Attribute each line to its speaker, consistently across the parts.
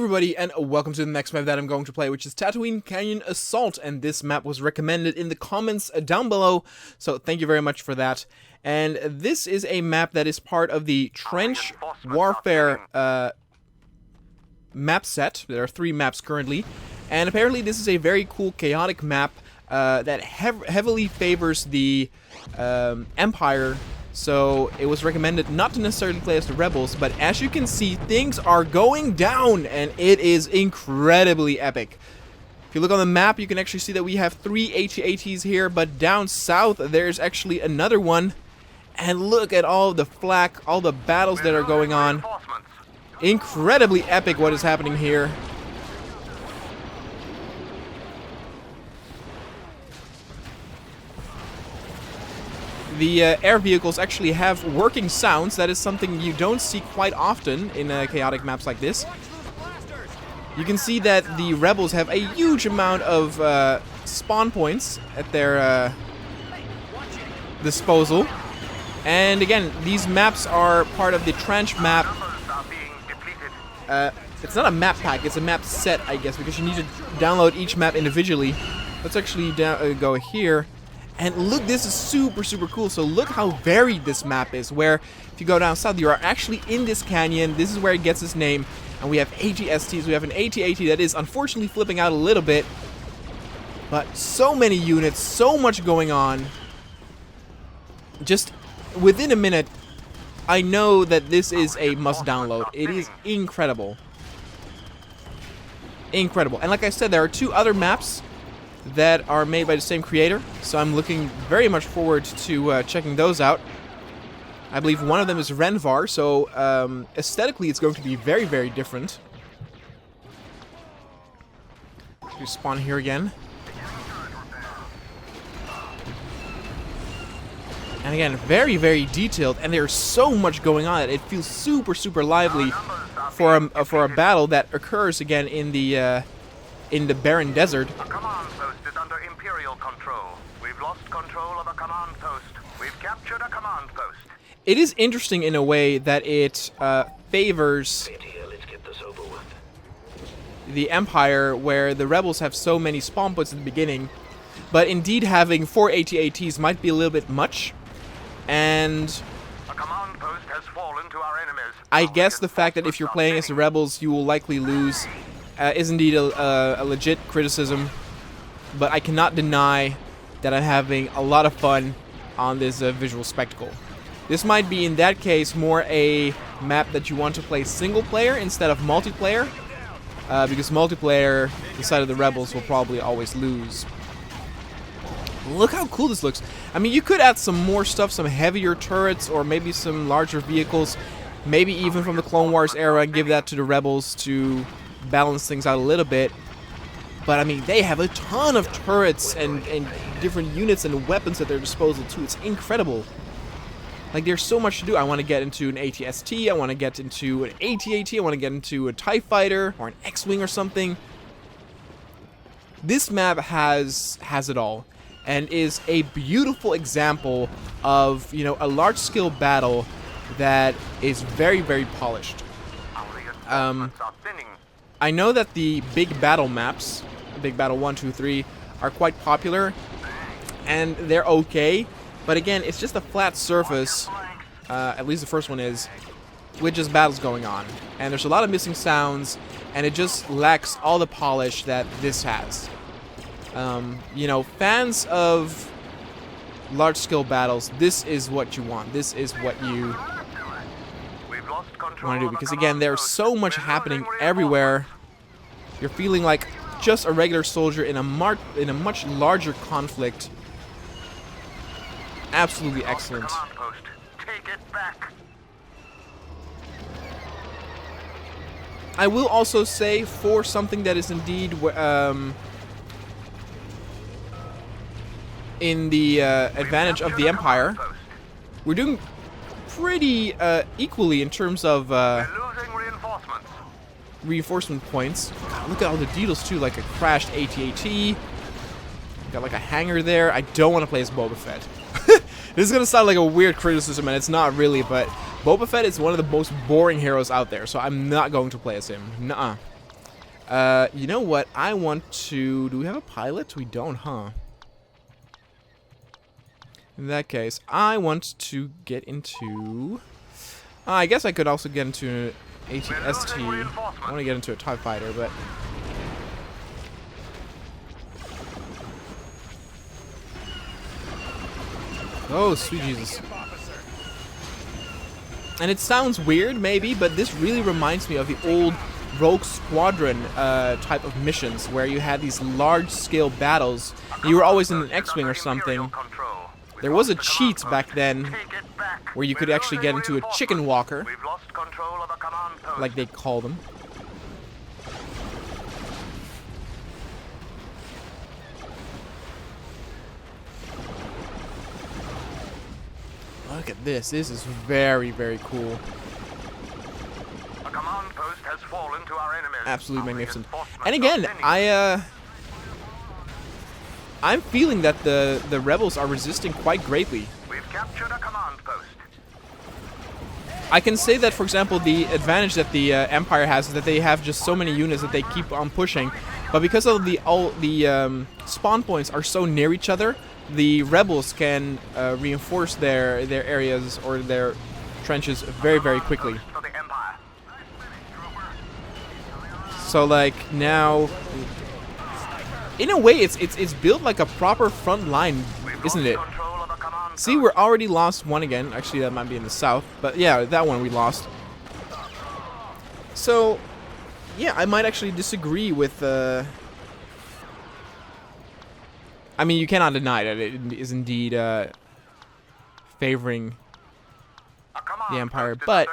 Speaker 1: everybody, and welcome to the next map that I'm going to play, which is Tatooine Canyon Assault, and this map was recommended in the comments down below, so thank you very much for that. And this is a map that is part of the Trench Warfare map set. There are 3 maps currently, and apparently this is a very cool chaotic map that heavily favors the Empire. So it was recommended not to necessarily play as the rebels, but as you can see, things are going down, and it is incredibly epic. If you look on the map, you can actually see that we have 3 AT-ATs here, but down south there's actually another one. And look at all the flak, all the battles that are going on. Incredibly epic what is happening here. The air vehicles actually have working sounds. That is something you don't see quite often in chaotic maps like this. You can see that the rebels have a huge amount of spawn points at their disposal. And again, these maps are part of the Trench map. It's not a map pack, it's a map set, I guess, because you need to download each map individually. Let's actually go here. And look, this is super cool. So look how varied this map is, where if you go down south, you are actually in this canyon. This is where it gets its name. And we have AT-STs, we have an AT-AT that is unfortunately flipping out a little bit. But so many units, so much going on. Just within a minute, I know that this is a must download. It is incredible. Incredible. And like I said, there are 2 other maps that are made by the same creator, so I'm looking very much forward to checking those out. I believe one of them is Renvar, so aesthetically it's going to be very different. We spawn here again. And again, very detailed, and there's so much going on. It feels super lively for a battle that occurs again in the barren desert.
Speaker 2: A command post is under Imperial control. We've lost control of a command post. We've captured a command post.
Speaker 1: It is interesting in a way that it favors the Empire, where the rebels have so many spawn points at the beginning. But indeed, having 4 AT-ATs might be a little bit much. And
Speaker 2: a command post has fallen to our enemies.
Speaker 1: I guess the fact that if you're playing as the rebels, you will likely lose is indeed a legit criticism, but I cannot deny that I'm having a lot of fun on this visual spectacle. This might be, in that case, more a map that you want to play single player instead of multiplayer, because multiplayer, the side of the rebels will probably always lose. Look how cool this looks. I mean, you could add some more stuff, some heavier turrets, or maybe some larger vehicles, maybe even from the Clone Wars era, and give that to the rebels to balance things out a little bit. But I mean, they have a ton of turrets and different units and weapons at their disposal too. It's incredible. Like, there's so much to do. I want to get into an AT-ST, I want to get into an AT-AT, I want to get into a TIE Fighter or an X-Wing or something. This map has it all, and is a beautiful example of, you know, a large-scale battle that is very polished. I know that the big battle maps, Big Battle 1, 2, 3, are quite popular, and they're okay, but again, it's just a flat surface, at least the first one is, with just battles going on. And there's a lot of missing sounds, and it just lacks all the polish that this has. You know, fans of large-scale battles, this is what you want. This is what you want to do, because again, there's so much happening everywhere. You're feeling like just a regular soldier in a much larger conflict. Absolutely excellent. I will also say, for something that is indeed in the advantage of the Empire, we're doing pretty equally in terms of reinforcement points. God, look at all the details too, like a crashed AT-AT. Got like a hangar there. I don't want to play as Boba Fett. This is gonna sound like a weird criticism, and it's not really, but Boba Fett is one of the most boring heroes out there, so I'm not going to play as him. Nuh-uh. You know what? I want to... Do we have a pilot? We don't, huh? In that case, I want to get into... I guess I could also get into an AT-ST. I want to get into a TIE fighter, but... Oh, sweet Jesus. And it sounds weird, maybe, but this really reminds me of the old Rogue Squadron type of missions, where you had these large-scale battles. You were always in an X-Wing or something. There was a cheat back then where you could actually get into a chicken walker, like they call them. Look at this. This is very, very cool.
Speaker 2: A command post has fallen to our enemies.
Speaker 1: Absolutely magnificent. And again, I'm feeling that the rebels are resisting quite greatly.
Speaker 2: We've captured a command post.
Speaker 1: I can say that, for example, the advantage that the Empire has is that they have just so many units that they keep on pushing. But because of the spawn points are so near each other, the rebels can reinforce their areas or their trenches very, very quickly. So like now, in a way, it's built like a proper front line, isn't it? See, we're already lost one again. Actually, that might be in the south, but yeah, that one we lost. So, yeah, I might actually disagree with. I mean, you cannot deny that it is indeed favoring the Empire, but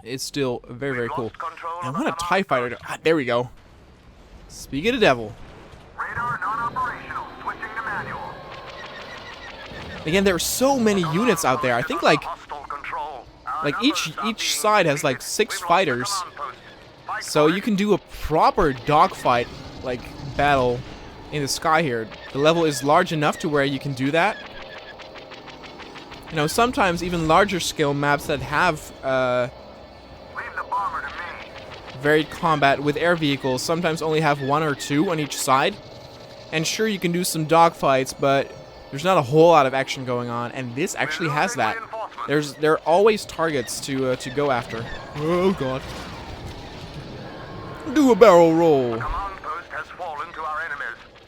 Speaker 1: it's still very, very cool. I want a TIE fighter. There we go. Speak of the devil.
Speaker 2: Radar non-operational. Switching to manual.
Speaker 1: Again, there are so many units out there. I think like each side has like 6 fighters, so you can do a proper dogfight like battle in the sky here. The level is large enough to where you can do that. You know, sometimes even larger scale maps that have varied combat with air vehicles sometimes only have 1 or 2 on each side. And sure, you can do some dogfights, but there's not a whole lot of action going on, and this actually has that. There are always targets to go after. Oh god. Do a barrel roll.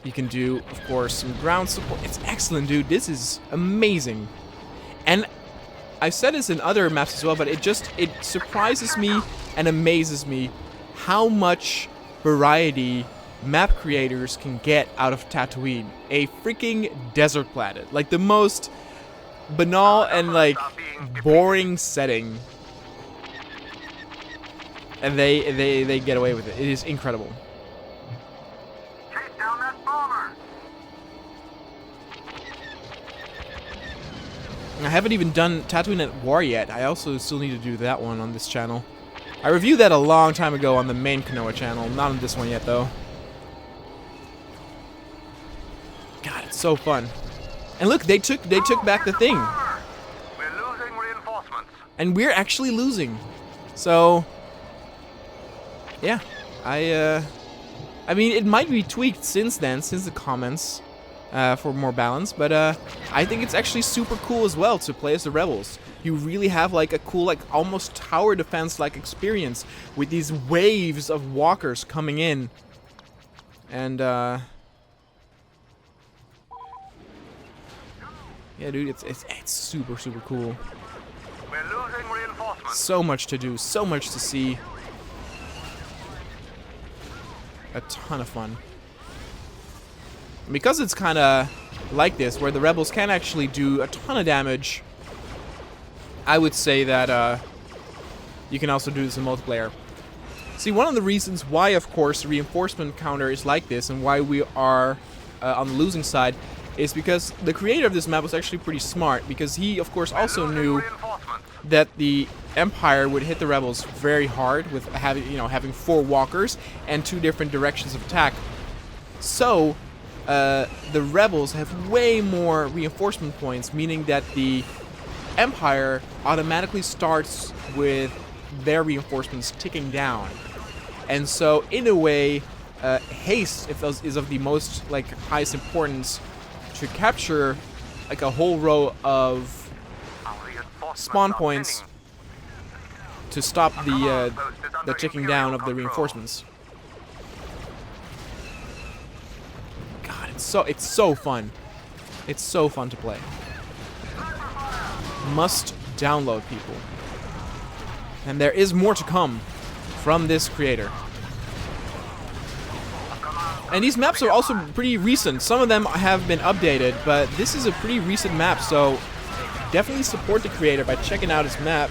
Speaker 1: You can do, of course, some ground support. It's excellent, dude. This is amazing. And I've said this in other maps as well, but it surprises me and amazes me how much variety map creators can get out of Tatooine. A freaking desert planet. Like the most banal and like boring setting. And they get away with it. It is incredible. I haven't even done Tatooine at War yet. I also still need to do that one on this channel. I reviewed that a long time ago on the main Kanoa channel. Not on this one yet, though. God, it's so fun. And look, they took back the thing.
Speaker 2: We're losing reinforcements.
Speaker 1: And we're actually losing. So, yeah. I mean, it might be tweaked since then, since the comments. For more balance, but I think it's actually super cool as well to play as the rebels. You really have like a cool, like almost tower defense like experience with these waves of walkers coming in, and yeah, dude, it's super cool.
Speaker 2: We're losing reinforcements.
Speaker 1: So much to do, so much to see. A ton of fun. Because it's kind of like this, where the rebels can actually do a ton of damage, I would say that you can also do this in multiplayer. See, one of the reasons why, of course, the reinforcement counter is like this, and why we are on the losing side, is because the creator of this map was actually pretty smart, because he, of course, also knew that the Empire would hit the rebels very hard with having 4 walkers and 2 different directions of attack. So the rebels have way more reinforcement points, meaning that the Empire automatically starts with their reinforcements ticking down. And so, in a way, haste is of the most like highest importance to capture like a whole row of spawn points to stop the ticking down of the reinforcements. God, it's so fun. It's so fun to play. Must download, people. And there is more to come from this creator. And these maps are also pretty recent. Some of them have been updated, but this is a pretty recent map, so definitely support the creator by checking out his map.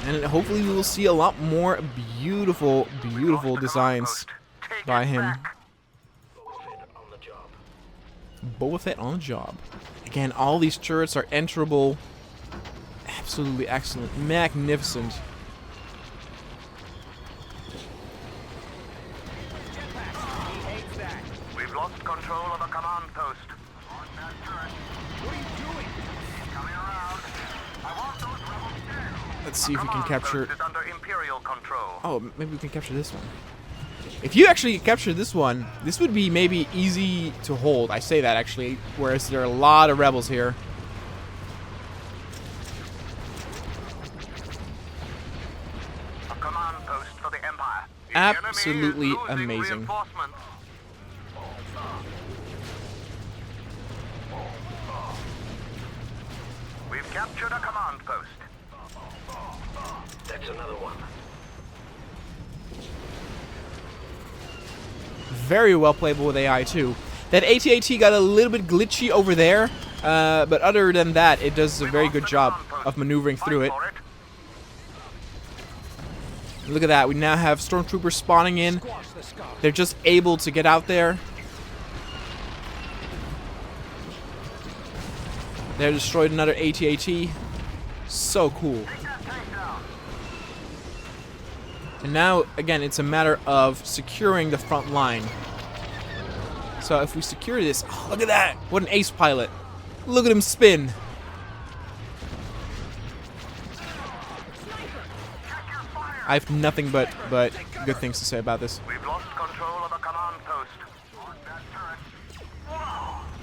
Speaker 1: And hopefully we will see a lot more beautiful, beautiful designs by him. Boba Fett on the job. Again, all these turrets are enterable. Absolutely excellent. Magnificent.
Speaker 2: We've lost control of a command post. What are you doing? Coming around. I want those rebels dead.
Speaker 1: Let's see if we can capture...
Speaker 2: Is under Imperial control.
Speaker 1: Oh, maybe we can capture this one. If you actually capture this one, this would be maybe easy to hold. I say that actually, whereas there are a lot of rebels here.
Speaker 2: A command post for the Empire. The
Speaker 1: Absolutely
Speaker 2: enemy is losing
Speaker 1: amazing.
Speaker 2: reinforcements. We've captured a command post. That's another one.
Speaker 1: Very well playable with AI too. That AT-AT got a little bit glitchy over there, but other than that, it does a very good job of maneuvering through it. Look at that, we now have stormtroopers spawning in. They're just able to get out there. They destroyed another AT-AT. So cool. And now, again, it's a matter of securing the front line. So if we secure this... Oh, look at that! What an ace pilot. Look at him spin. I have nothing but good things to say about this.
Speaker 2: We've lost control of a command post. On that turret.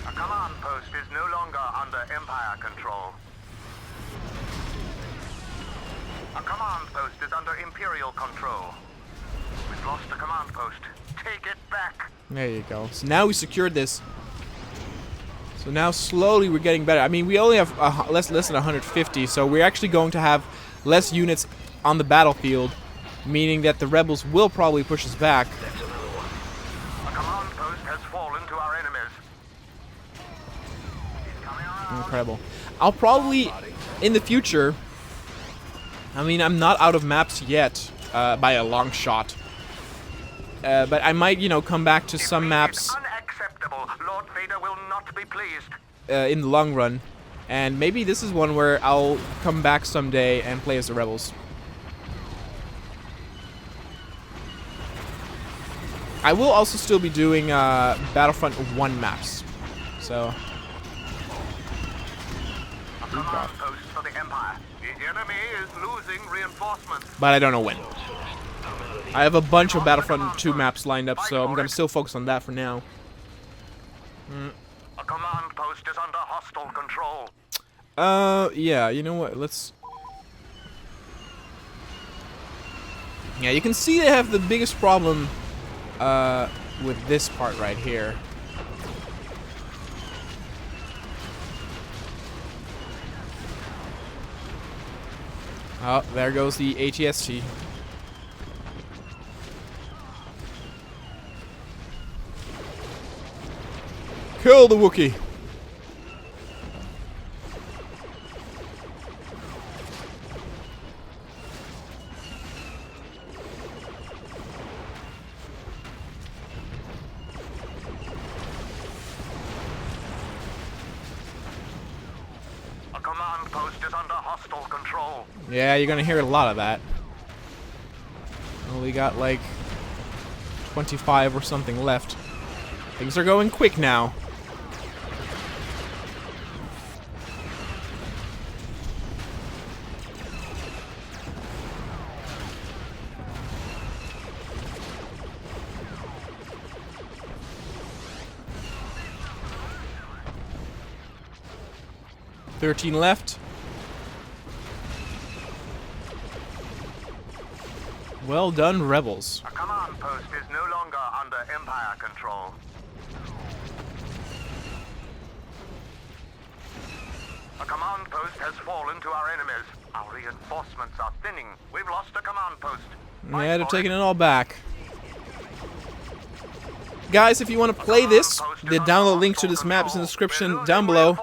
Speaker 2: A command post is no longer under Empire control. A command post is under Imperial control. We've lost a command post. Take it back.
Speaker 1: There you go. So now we secured this. So now slowly we're getting better. I mean, we only have less than 150, so we're actually going to have less units on the battlefield, meaning that the rebels will probably push us back.
Speaker 2: That's another one. A command post has fallen to our enemies. He's coming around.
Speaker 1: Incredible. I'll probably, in the future... I mean, I'm not out of maps yet, by a long shot. But I might, you know, come back to some maps
Speaker 2: Unacceptable. Lord Vader will not be pleased.
Speaker 1: in the long run. And maybe this is one where I'll come back someday and play as the rebels. I will also still be doing Battlefront 1 maps. So...
Speaker 2: A command post for the Empire. The enemy is losing reinforcements.
Speaker 1: but I don't know when. I have a bunch of Battlefront 2 maps lined up, so I'm going to still focus on that for now.
Speaker 2: A command post is under hostile control.
Speaker 1: Yeah, you know what, let's... Yeah, you can see they have the biggest problem, with this part right here. Oh, there goes the ATST. Kill the Wookiee!
Speaker 2: A command post is under hostile control.
Speaker 1: Yeah, you're gonna hear a lot of that. Only got like 25 or something left. Things are going quick now. 13 left. Well done, rebels.
Speaker 2: A command post is no longer under Empire control. A command post has fallen to our enemies. Our reinforcements are thinning. We've lost a command post.
Speaker 1: Yeah, they're taking it all back. Guys, if you want to play this, the download link to this map is in the description down below.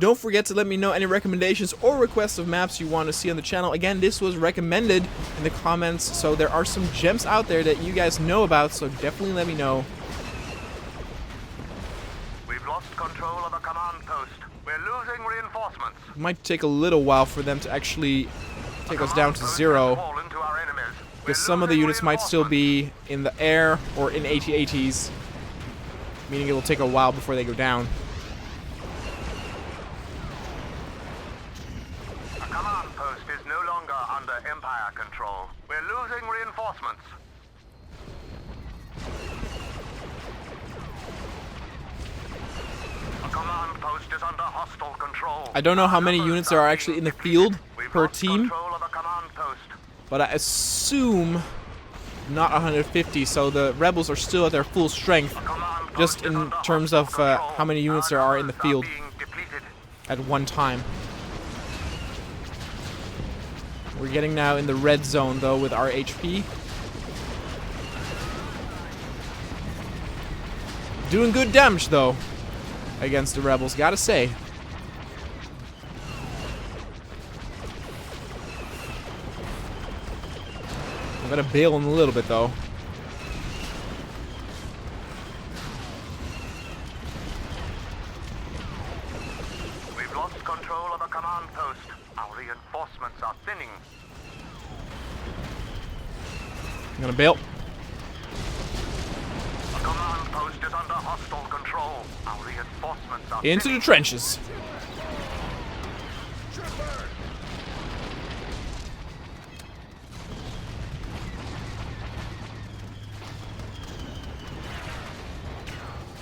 Speaker 1: Don't forget to let me know any recommendations or requests of maps you want to see on the channel. Again, this was recommended in the comments, so there are some gems out there that you guys know about, so definitely let me know.
Speaker 2: We've lost control of a command post. We're losing reinforcements.
Speaker 1: It might take a little while for them to actually take us down to 0, because some of the units might still be in the air or in AT-ATs, meaning it will take a while before they go down.
Speaker 2: A command post is no longer under Empire control. We're losing reinforcements. A command post is under hostile control.
Speaker 1: I don't know how many units there are actually in the field per team,
Speaker 2: Control of a command post.
Speaker 1: but I assume not 150, so the rebels are still at their full strength, just in terms of how many units there are in the field at one time. We're getting now in the red zone, though, with our HP. Doing good damage, though, against the rebels, gotta say. I'm gonna bail in a little bit, though.
Speaker 2: We've lost control of a command post. Our reinforcements are thinning.
Speaker 1: I'm gonna bail.
Speaker 2: A command post is under hostile control. Our reinforcements are
Speaker 1: Into the trenches.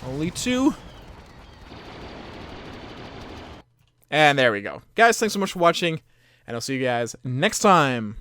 Speaker 1: Only 2. And there we go. Guys, thanks so much for watching, and I'll see you guys next time.